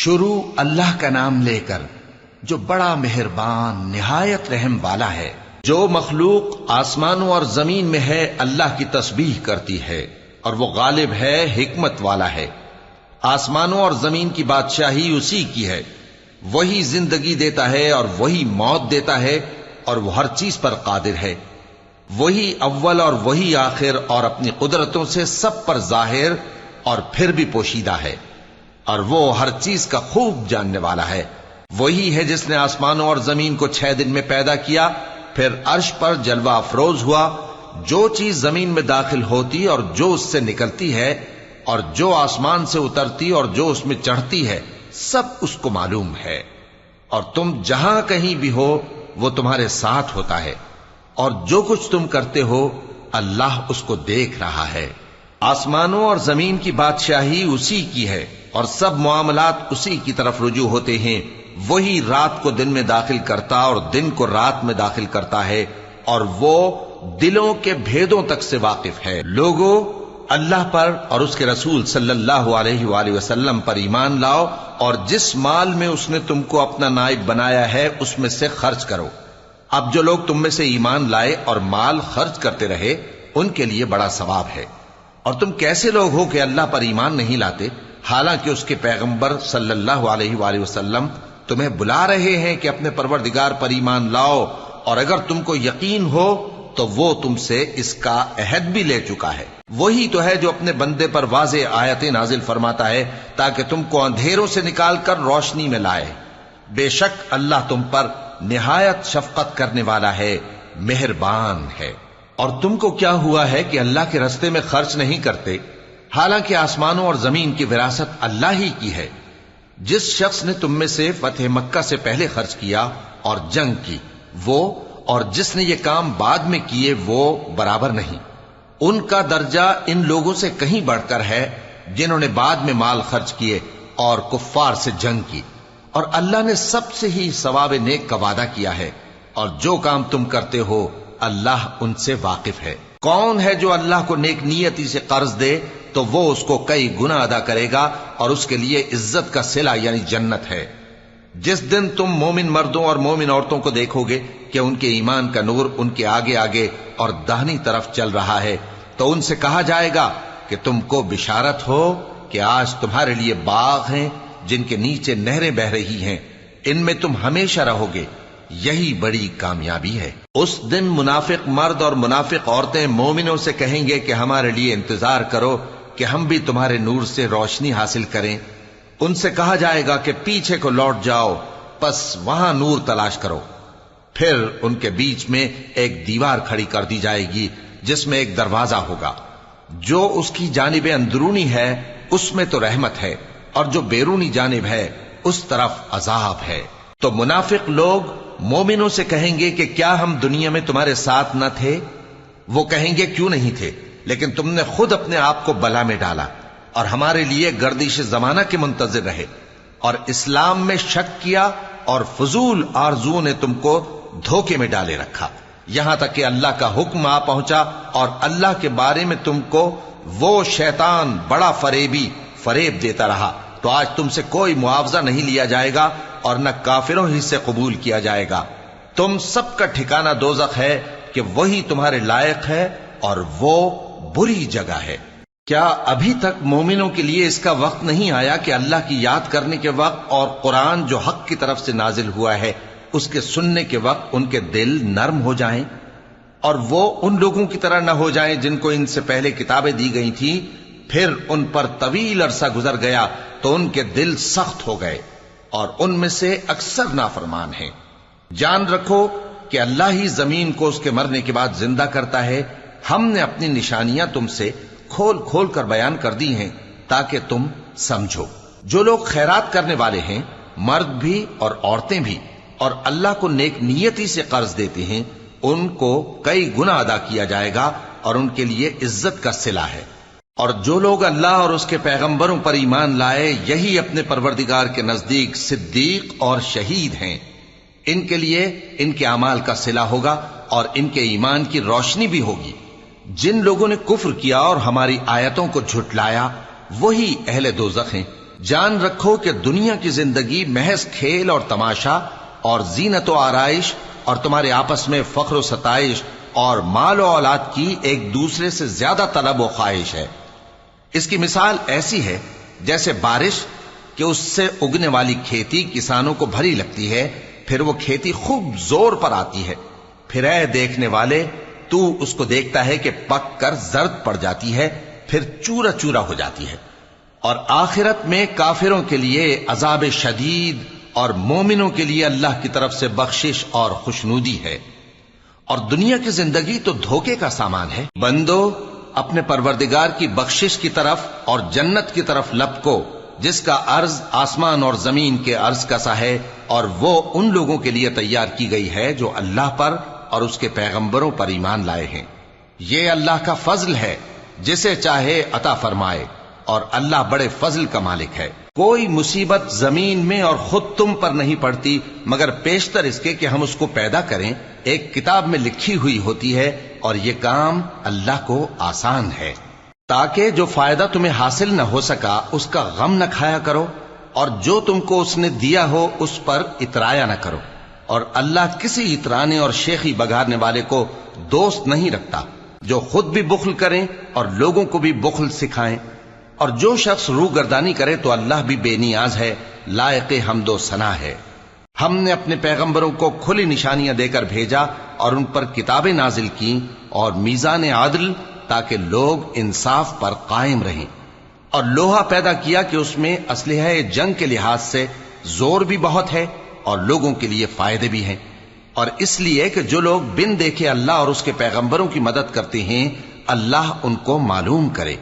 شروع اللہ کا نام لے کر جو بڑا مہربان نہایت رحم والا ہے۔ جو مخلوق آسمانوں اور زمین میں ہے اللہ کی تسبیح کرتی ہے اور وہ غالب ہے، حکمت والا ہے۔ آسمانوں اور زمین کی بادشاہی اسی کی ہے، وہی زندگی دیتا ہے اور وہی موت دیتا ہے، اور وہ ہر چیز پر قادر ہے۔ وہی اول اور وہی آخر، اور اپنی قدرتوں سے سب پر ظاہر اور پھر بھی پوشیدہ ہے، اور وہ ہر چیز کا خوب جاننے والا ہے۔ وہی ہے جس نے آسمانوں اور زمین کو 6 دن میں پیدا کیا، پھر عرش پر جلوہ افروز ہوا۔ جو چیز زمین میں داخل ہوتی اور جو اس سے نکلتی ہے، اور جو آسمان سے اترتی اور جو اس میں چڑھتی ہے، سب اس کو معلوم ہے۔ اور تم جہاں کہیں بھی ہو وہ تمہارے ساتھ ہوتا ہے، اور جو کچھ تم کرتے ہو اللہ اس کو دیکھ رہا ہے۔ آسمانوں اور زمین کی بادشاہی اسی کی ہے، اور سب معاملات اسی کی طرف رجوع ہوتے ہیں۔ وہی رات کو دن میں داخل کرتا اور دن کو رات میں داخل کرتا ہے، اور وہ دلوں کے بھیدوں تک سے واقف ہے۔ لوگوں، اللہ پر اور اس کے رسول صلی اللہ علیہ وآلہ وسلم پر ایمان لاؤ، اور جس مال میں اس نے تم کو اپنا نائب بنایا ہے اس میں سے خرچ کرو۔ اب جو لوگ تم میں سے ایمان لائے اور مال خرچ کرتے رہے ان کے لیے بڑا ثواب ہے۔ اور تم کیسے لوگ ہو کہ اللہ پر ایمان نہیں لاتے، حالانکہ اس کے پیغمبر صلی اللہ علیہ وآلہ وسلم تمہیں بلا رہے ہیں کہ اپنے پروردگار پر ایمان لاؤ، اور اگر تم کو یقین ہو تو وہ تم سے اس کا عہد بھی لے چکا ہے۔ وہی تو ہے جو اپنے بندے پر واضح آیتیں نازل فرماتا ہے تاکہ تم کو اندھیروں سے نکال کر روشنی میں لائے۔ بے شک اللہ تم پر نہایت شفقت کرنے والا ہے، مہربان ہے۔ اور تم کو کیا ہوا ہے کہ اللہ کے رستے میں خرچ نہیں کرتے، حالانکہ آسمانوں اور زمین کی وراثت اللہ ہی کی ہے۔ جس شخص نے تم میں سے فتح مکہ سے پہلے خرچ کیا اور جنگ کی، وہ اور جس نے یہ کام بعد میں کیے وہ برابر نہیں۔ ان کا درجہ ان لوگوں سے کہیں بڑھ کر ہے جنہوں نے بعد میں مال خرچ کیے اور کفار سے جنگ کی، اور اللہ نے سب سے ہی ثواب نیک کا وعدہ کیا ہے، اور جو کام تم کرتے ہو اللہ ان سے واقف ہے۔ کون ہے جو اللہ کو نیک نیتی سے قرض دے تو وہ اس کو کئی گنا ادا کرے گا، اور اس کے لیے عزت کا صلہ یعنی جنت ہے۔ جس دن تم مومن مردوں اور مومن عورتوں کو دیکھو گے کہ ان کے ایمان کا نور ان کے آگے آگے اور داہنی طرف چل رہا ہے، تو ان سے کہا جائے گا کہ تم کو بشارت ہو کہ آج تمہارے لیے باغ ہیں جن کے نیچے نہریں بہ رہی ہیں، ان میں تم ہمیشہ رہو گے، یہی بڑی کامیابی ہے۔ اس دن منافق مرد اور منافق عورتیں مومنوں سے کہیں گے کہ ہمارے لیے انتظار کرو کہ ہم بھی تمہارے نور سے روشنی حاصل کریں۔ ان سے کہا جائے گا کہ پیچھے کو لوٹ جاؤ، پس وہاں نور تلاش کرو۔ پھر ان کے بیچ میں ایک دیوار کھڑی کر دی جائے گی جس میں ایک دروازہ ہوگا، جو اس کی جانب اندرونی ہے اس میں تو رحمت ہے، اور جو بیرونی جانب ہے اس طرف عذاب ہے۔ تو منافق لوگ مومنوں سے کہیں گے کہ کیا ہم دنیا میں تمہارے ساتھ نہ تھے؟ وہ کہیں گے کیوں نہیں تھے، لیکن تم نے خود اپنے آپ کو بلا میں ڈالا اور ہمارے لیے گردش زمانہ کے منتظر رہے، اور اسلام میں شک کیا، اور فضول آرزوؤں نے تم کو دھوکے میں ڈالے رکھا، یہاں تک کہ اللہ کا حکم آ پہنچا، اور اللہ کے بارے میں تم کو وہ شیطان بڑا فریب دیتا رہا۔ تو آج تم سے کوئی معاوضہ نہیں لیا جائے گا، اور نہ کافروں ہی سے قبول کیا جائے گا۔ تم سب کا ٹھکانہ دوزخ ہے کہ وہی تمہارے لائق ہے، اور وہ بری جگہ ہے۔ کیا ابھی تک مومنوں کے لیے اس کا وقت نہیں آیا کہ اللہ کی یاد کرنے کے وقت اور قرآن جو حق کی طرف سے نازل ہوا ہے اس کے سننے کے وقت ان کے دل نرم ہو جائیں، اور وہ ان لوگوں کی طرح نہ ہو جائیں جن کو ان سے پہلے کتابیں دی گئی تھیں، پھر ان پر طویل عرصہ گزر گیا تو ان کے دل سخت ہو گئے، اور ان میں سے اکثر نافرمان ہیں۔ جان رکھو کہ اللہ ہی زمین کو اس کے مرنے کے بعد زندہ کرتا ہے۔ ہم نے اپنی نشانیاں تم سے کھول کھول کر بیان کر دی ہیں تاکہ تم سمجھو۔ جو لوگ خیرات کرنے والے ہیں، مرد بھی اور عورتیں بھی، اور اللہ کو نیک نیتی سے قرض دیتے ہیں، ان کو کئی گنا ادا کیا جائے گا، اور ان کے لیے عزت کا صلہ ہے۔ اور جو لوگ اللہ اور اس کے پیغمبروں پر ایمان لائے، یہی اپنے پروردگار کے نزدیک صدیق اور شہید ہیں۔ ان کے لیے ان کے اعمال کا صلہ ہوگا، اور ان کے ایمان کی روشنی بھی ہوگی۔ جن لوگوں نے کفر کیا اور ہماری آیتوں کو جھٹلایا، وہی اہل دوزخ ہیں۔ جان رکھو کہ دنیا کی زندگی محض کھیل اور تماشا اور زینت و آرائش اور تمہارے آپس میں فخر و ستائش اور مال و اولاد کی ایک دوسرے سے زیادہ طلب و خواہش ہے۔ اس کی مثال ایسی ہے جیسے بارش کہ اس سے اگنے والی کھیتی کسانوں کو بھری لگتی ہے، پھر وہ کھیتی خوب زور پر آتی ہے، پھر اے دیکھنے والے تو اس کو دیکھتا ہے کہ پک کر زرد پڑ جاتی ہے، پھر چورا چورا ہو جاتی ہے۔ اور آخرت میں کافروں کے لیے عذاب شدید اور مومنوں کے لیے اللہ کی طرف سے بخشش اور خوشنودی ہے۔ اور دنیا کی زندگی تو دھوکے کا سامان ہے۔ بندو اپنے پروردگار کی بخشش کی طرف اور جنت کی طرف لپکو جس کا عرض آسمان اور زمین کے عرض کا سا ہے، اور وہ ان لوگوں کے لیے تیار کی گئی ہے جو اللہ پر اور اس کے پیغمبروں پر ایمان لائے ہیں۔ یہ اللہ کا فضل ہے، جسے چاہے عطا فرمائے، اور اللہ بڑے فضل کا مالک ہے۔ کوئی مصیبت زمین میں اور خود تم پر نہیں پڑتی مگر پیشتر اس کے کہ ہم اس کو پیدا کریں، ایک کتاب میں لکھی ہوئی ہوتی ہے، اور یہ کام اللہ کو آسان ہے۔ تاکہ جو فائدہ تمہیں حاصل نہ ہو سکا اس کا غم نہ کھایا کرو، اور جو تم کو اس نے دیا ہو اس پر اترایا نہ کرو۔ اور اللہ کسی اترانے اور شیخی بگارنے والے کو دوست نہیں رکھتا، جو خود بھی بخل کریں اور لوگوں کو بھی بخل سکھائیں۔ اور جو شخص روگردانی کرے تو اللہ بھی بے نیاز ہے، لائق حمد و ثنا ہے۔ ہم نے اپنے پیغمبروں کو کھلی نشانیاں دے کر بھیجا اور ان پر کتابیں نازل کی اور میزان عدل، تاکہ لوگ انصاف پر قائم رہیں۔ اور لوہا پیدا کیا کہ اس میں اسلحہ جنگ کے لحاظ سے زور بھی بہت ہے اور لوگوں کے لیے فائدے بھی ہیں، اور اس لیے کہ جو لوگ بن دیکھے اللہ اور اس کے پیغمبروں کی مدد کرتے ہیں اللہ ان کو معلوم کرے۔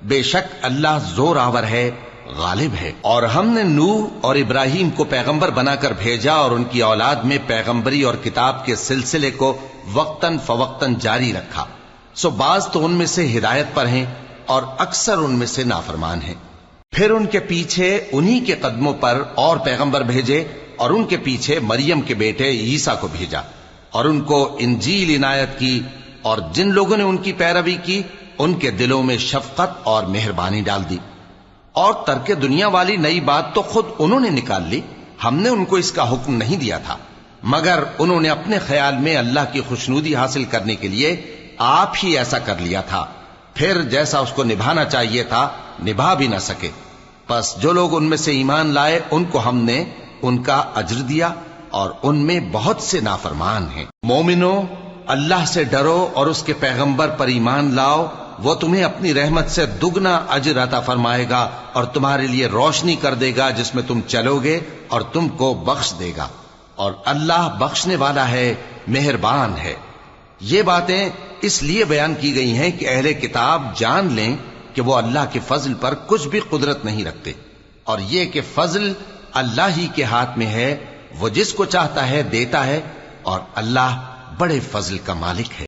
بے شک اللہ زور آور ہے، غالب ہے۔ اور ہم نے نوح اور ابراہیم کو پیغمبر بنا کر بھیجا اور ان کی اولاد میں پیغمبری اور کتاب کے سلسلے کو وقتاً فوقتاً جاری رکھا، سو بعض تو ان میں سے ہدایت پر ہیں اور اکثر ان میں سے نافرمان ہیں۔ پھر ان کے پیچھے انہی کے قدموں پر اور پیغمبر بھیجے، اور ان کے پیچھے مریم کے بیٹے عیسیٰ کو بھیجا، اور ان کو انجیل عنایت کی، اور جن لوگوں نے ان کی پیروی کی ان کے دلوں میں شفقت اور مہربانی ڈال دی۔ اور ترک دنیا والی نئی بات تو خود انہوں نے نکال لی، ہم نے ان کو اس کا حکم نہیں دیا تھا، مگر انہوں نے اپنے خیال میں اللہ کی خوشنودی حاصل کرنے کے لیے آپ ہی ایسا کر لیا تھا، پھر جیسا اس کو نبھانا چاہیے تھا نبھا بھی نہ سکے۔ پس جو لوگ ان میں سے ایمان لائے ان کو ہم نے ان کا اجر دیا، اور ان میں بہت سے نافرمان ہیں۔ مومنو اللہ سے ڈرو اور اس کے پیغمبر پر ایمان لاؤ، وہ تمہیں اپنی رحمت سے دگنا اجر عطا فرمائے گا اور تمہارے لیے روشنی کر دے گا جس میں تم چلو گے، اور تم کو بخش دے گا، اور اللہ بخشنے والا ہے، مہربان ہے۔ یہ باتیں اس لیے بیان کی گئی ہیں کہ اہل کتاب جان لیں کہ وہ اللہ کے فضل پر کچھ بھی قدرت نہیں رکھتے، اور یہ کہ فضل اللہ ہی کے ہاتھ میں ہے، وہ جس کو چاہتا ہے دیتا ہے، اور اللہ بڑے فضل کا مالک ہے۔